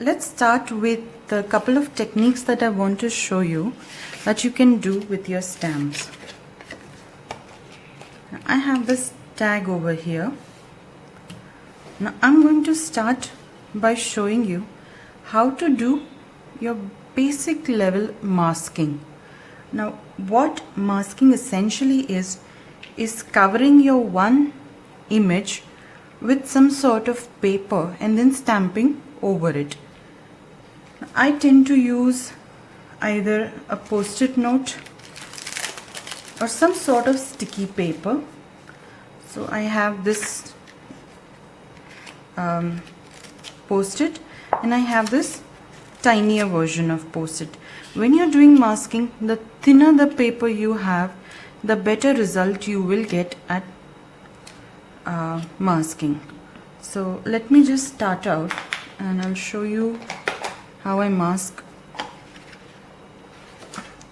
let's start with a couple of techniques that I want to show you that you can do with your stamps. I have this tag over here. Now I'm going to start by showing you how to do your basic level masking. Now what masking essentially is covering your one image with some sort of paper and then stamping over it. I tend to use either a post-it note or some sort of sticky paper. So I have this post-it and I have this tinier version of post-it. When you're doing masking, the thinner the paper you have, the better result you will get at masking. So let me just start out and I'll show you how I mask.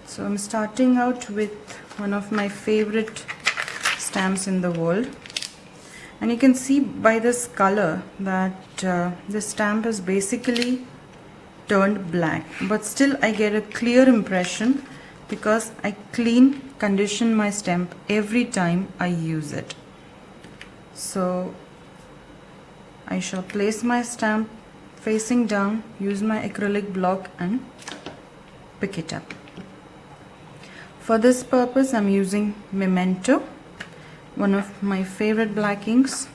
So I'm starting out with one of my favorite stamps in the world, and you can see by this color that the stamp is basically turned black, but still I get a clear impression because I condition my stamp every time I use it. So I shall place my stamp facing down, use my acrylic block and pick it up. For this purpose I'm using Memento, one of my favorite black inks,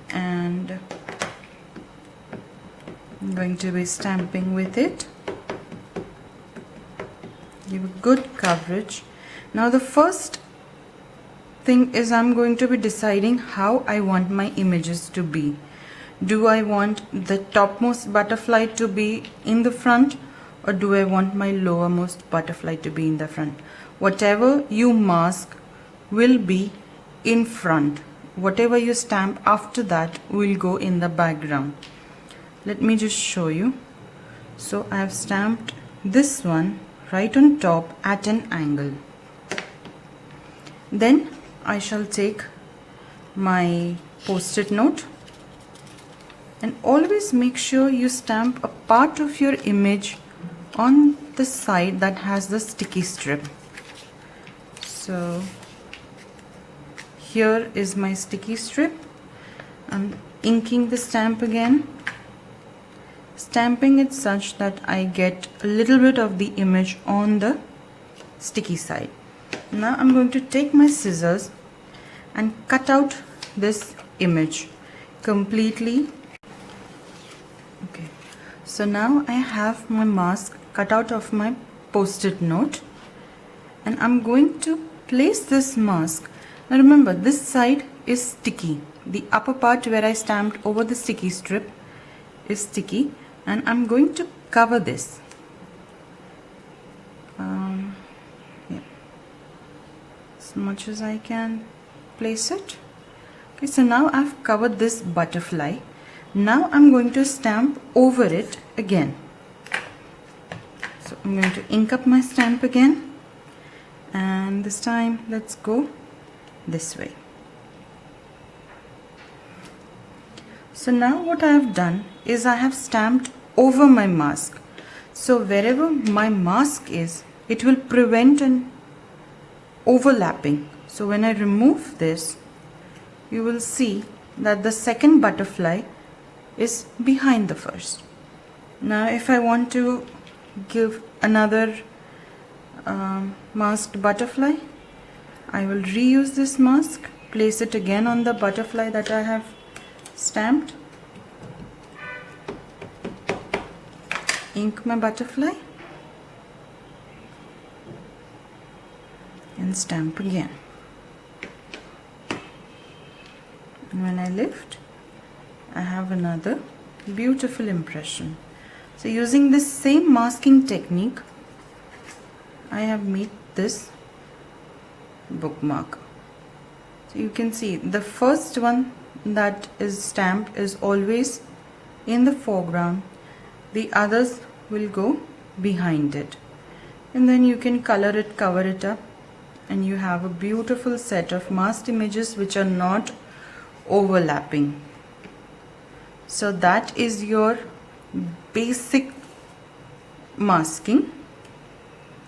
and I'm going to be stamping with it. Give a good coverage. Now the first thing is I'm going to be deciding how I want my images to be. Do I want the topmost butterfly to be in the front, or do I want my lowermost butterfly to be in the front? Whatever you mask will be in front. Whatever you stamp after that will go in the background. Let me just show you. So I have stamped this one right on top at an angle. Then I shall take my post-it note, and always make sure you stamp a part of your image on the side that has the sticky strip. So here is my sticky strip. I'm inking the stamp again, stamping it such that I get a little bit of the image on the sticky side. Now I'm going to take my scissors and cut out this image completely. Okay, so now I have my mask cut out of my post-it note, and I'm going to place this mask. Now remember, this side is sticky. The upper part where I stamped over the sticky strip is sticky, and I'm going to cover this. As much as I can place it. Okay, so now I've covered this butterfly. Now I'm going to stamp over it again. So I'm going to ink up my stamp again, and this time let's go this way. So now what I have done is I have stamped over my mask. So wherever my mask is, it will prevent an overlapping. So when I remove this, you will see that the second butterfly is behind the first. Now if I want to give another masked butterfly, I will reuse this mask, place it again on the butterfly that I have stamped, ink my butterfly and stamp again. And when I lift, I have another beautiful impression. So using this same masking technique, I have made this bookmark. So you can see the first one that is stamped is always in the foreground, the others will go behind it, and then you can color it, cover it up, and you have a beautiful set of masked images which are not overlapping. So that is your basic masking.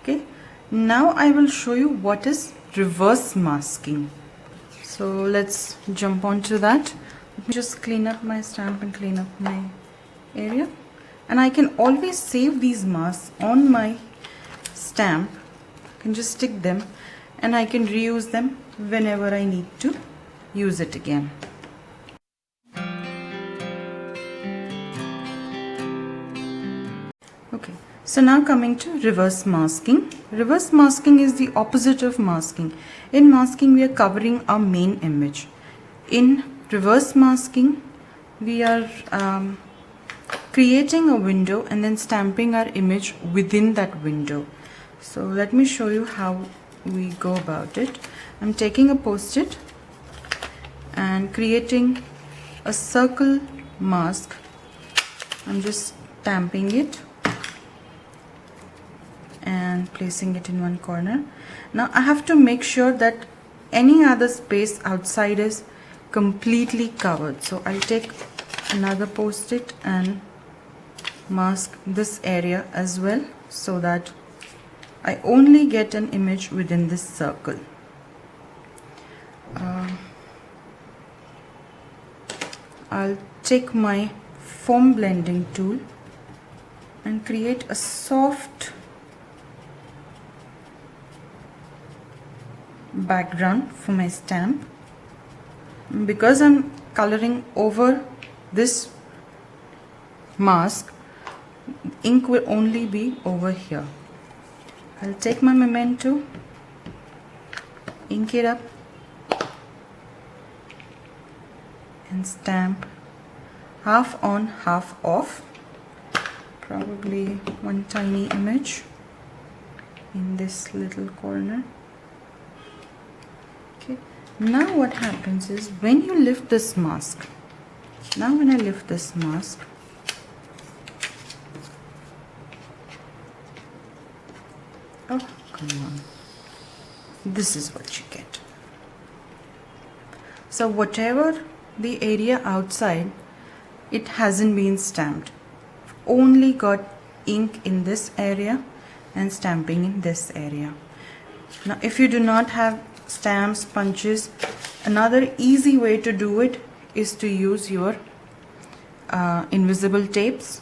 Okay, now I will show you what is reverse masking. So let's jump on to that. Let me just clean up my stamp and clean up my area, and I can always save these masks on my stamp. I can just stick them and I can reuse them whenever I need to use it again. Okay, so now coming to reverse masking. Reverse masking is the opposite of masking. In masking, we are covering our main image. In reverse masking, we are creating a window and then stamping our image within that window. So let me show you how we go about it. I'm taking a post-it and creating a circle mask. I'm just stamping it and placing it in one corner. Now I have to make sure that any other space outside is completely covered. So I'll take another post-it and mask this area as well, so that I only get an image within this circle. I'll take my foam blending tool and create a soft background for my stamp. Because I'm coloring over this mask, ink will only be over here. I'll take my memento, ink it up and stamp half on, half off. Probably one tiny image in this little corner. Okay, now what happens is when you lift this mask, now when I lift this mask, oh come on, this is what you get. So whatever the area outside, it hasn't been stamped. Only got ink in this area and stamping in this area. Now if you do not have stamps, punches, another easy way to do it is to use your invisible tapes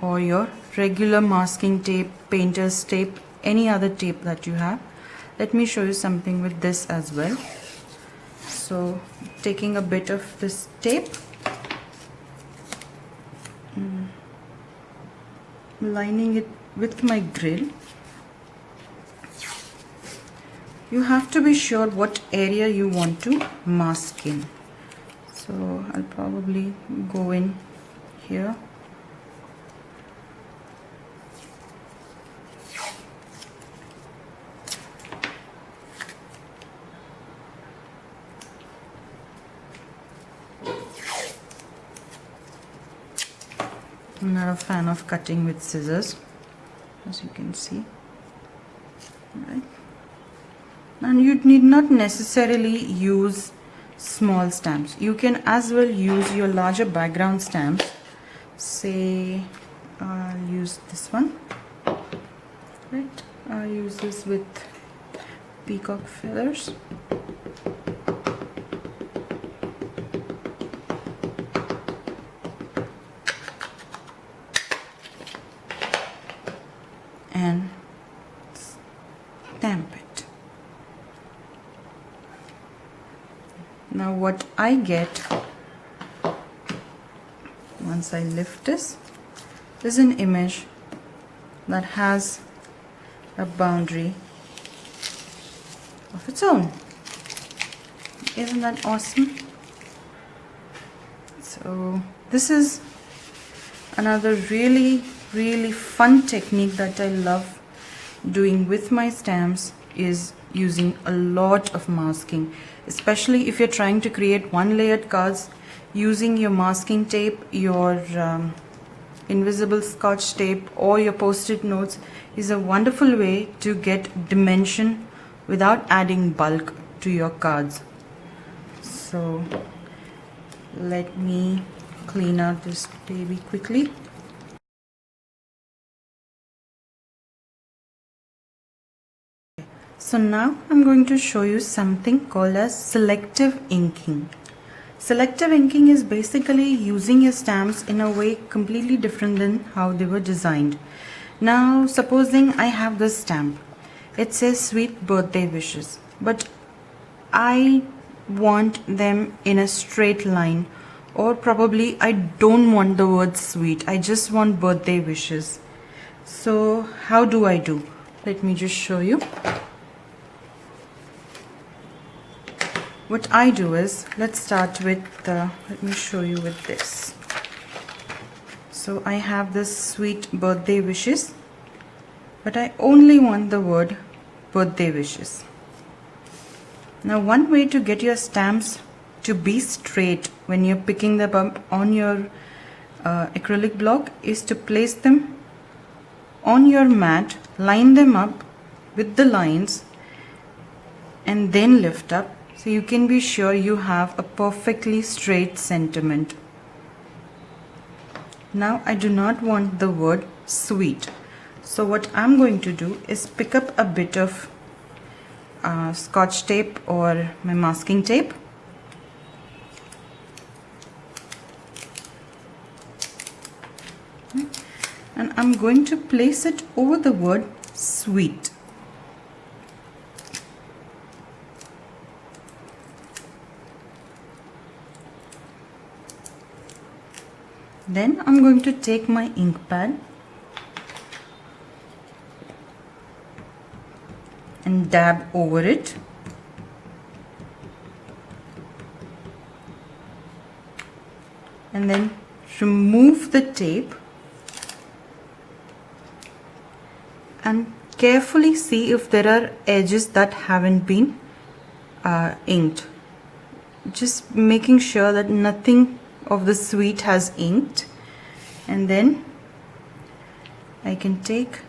or your regular masking tape, painter's tape, any other tape that you have. Let me show you something with this as well. So taking a bit of this tape, lining it with my grill. You have to be sure what area you want to mask in. So I'll probably go in here. I'm not a fan of cutting with scissors, as you can see. Right. And you need not necessarily use small stamps. You can as well use your larger background stamps. Say I'll use this one. Right. I'll use this with peacock feathers. And stamp it. Now what I get once I lift this is an image that has a boundary of its own. Isn't that awesome? So this is another really fun technique that I love doing with my stamps, is using a lot of masking, especially if you're trying to create one layered cards. Using your masking tape, your invisible scotch tape or your post-it notes is a wonderful way to get dimension without adding bulk to your cards. So let me clean out this baby quickly. So now I'm going to show you something called as selective inking. Selective inking is basically using your stamps in a way completely different than how they were designed. Now supposing I have this stamp. It says sweet birthday wishes, but I want them in a straight line, or probably I don't want the word sweet, I just want birthday wishes. So how do I do? Let me just show you. What I do is, let's start with let me show you with this. So I have this sweet birthday wishes, but I only want the word birthday wishes. Now one way to get your stamps to be straight when you're picking them up on your acrylic block is to place them on your mat, line them up with the lines, and then lift up, so you can be sure you have a perfectly straight sentiment. Now I do not want the word sweet, so what I'm going to do is pick up a bit of scotch tape or my masking tape, and I'm going to place it over the word sweet. Then I'm going to take my ink pad and dab over it. And then remove the tape and carefully see if there are edges that haven't been inked. Just making sure that nothing of the sweet has inked, and then I can take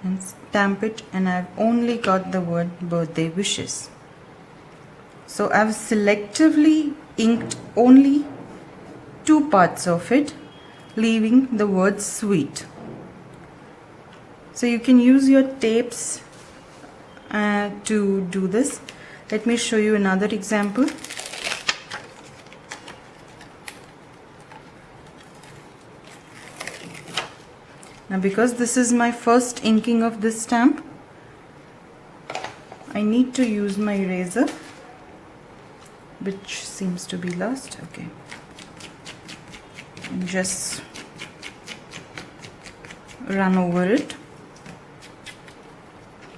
and stamp it, and I've only got the word birthday wishes. So I've selectively inked only two parts of it, leaving the word sweet. So you can use your tapes to do this. Let me show you another example. Now because this is my first inking of this stamp, I need to use my eraser, which seems to be lost. Okay, and just run over it,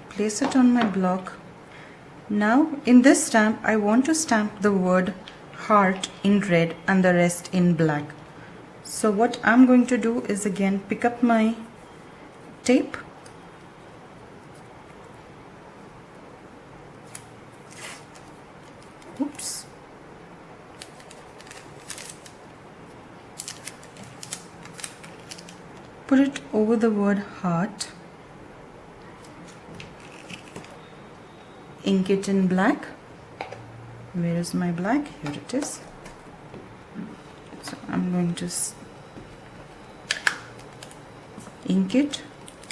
place it on my block. Now in this stamp I want to stamp the word heart in red and the rest in black. So what I'm going to do is again pick up my tape, oops, put it over the word heart, ink it in black. Where is my black? Here it is. So I'm going to ink it,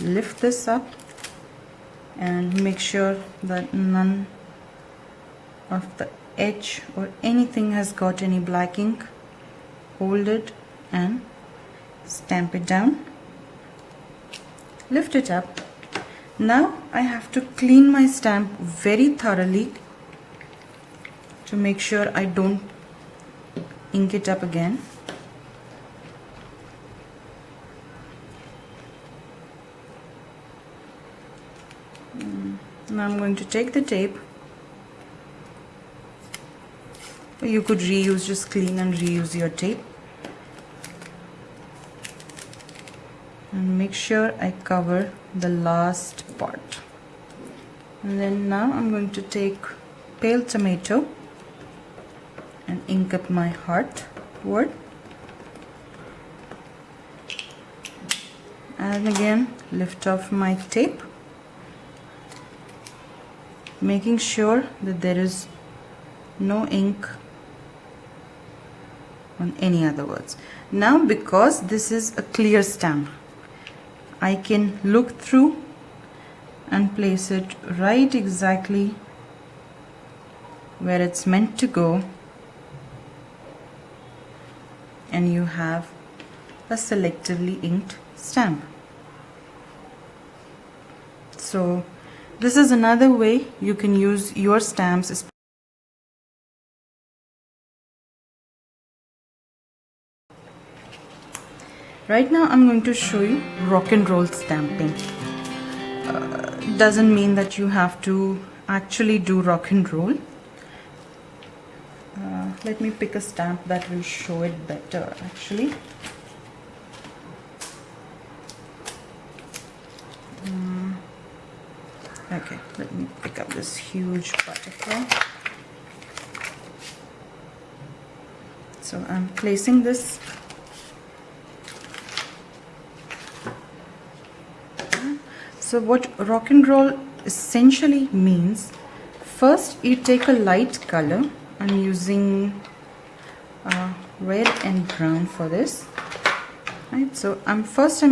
lift this up, and make sure that none of the edge or anything has got any black ink. Hold it and stamp it down, lift it up. Now I have to clean my stamp very thoroughly to make sure I don't ink it up again. Now I'm going to take the tape. You could reuse, just clean and reuse your tape. And make sure I cover the last part. And then now I'm going to take pale tomato and ink up my heart word. And again lift off my tape, making sure that there is no ink on any other words. Now because this is a clear stamp, I can look through and place it right exactly where it's meant to go, and you have a selectively inked stamp. So this is another way you can use your stamps. Right now I'm going to show you rock and roll stamping. Doesn't mean that you have to actually do rock and roll. Let me pick a stamp that will show it better actually. Okay, let me pick up this huge butterfly. So I'm placing this So what rock and roll essentially means, first you take a light color. I'm using red and brown for this. Right, so I'm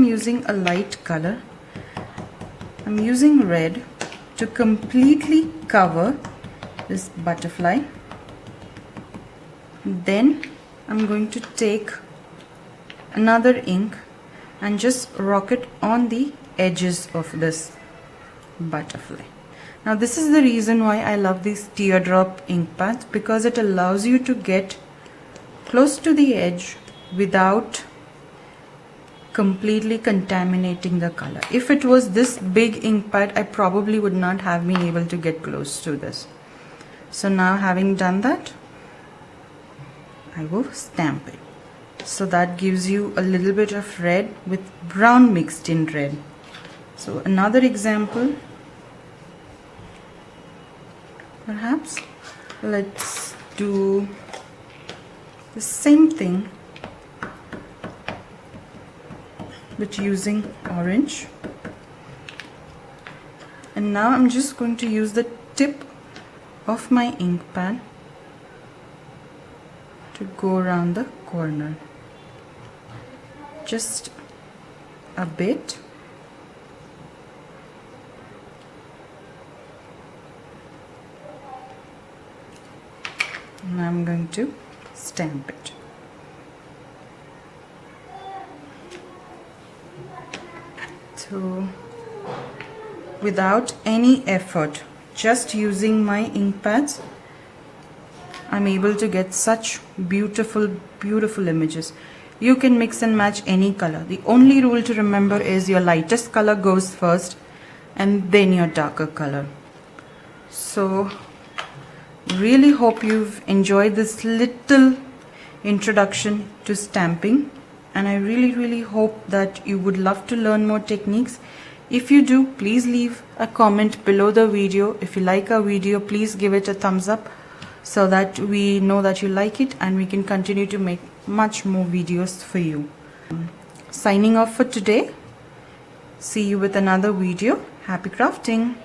using a light color. I'm using red to completely cover this butterfly. Then I'm going to take another ink and just rock it on the edges of this butterfly. Now this is the reason why I love these teardrop ink pads, because it allows you to get close to the edge without completely contaminating the color. If it was this big ink pad, I probably would not have been able to get close to this. So now having done that, I will stamp it. So that gives you a little bit of red with brown mixed in red. So another example, perhaps let's do the same thing but using orange. And now I'm just going to use the tip of my ink pad to go around the corner, just a bit. And I'm going to stamp it. So without any effort, just using my ink pads, I'm able to get such beautiful, beautiful images. You can mix and match any color. The only rule to remember is your lightest color goes first and then your darker color. So really hope you've enjoyed this little introduction to stamping, and I really hope that you would love to learn more techniques. If you do, please leave a comment below the video. If you like our video, please give it a thumbs up so that we know that you like it and we can continue to make much more videos for you. Signing off for today. See you with another video. Happy crafting!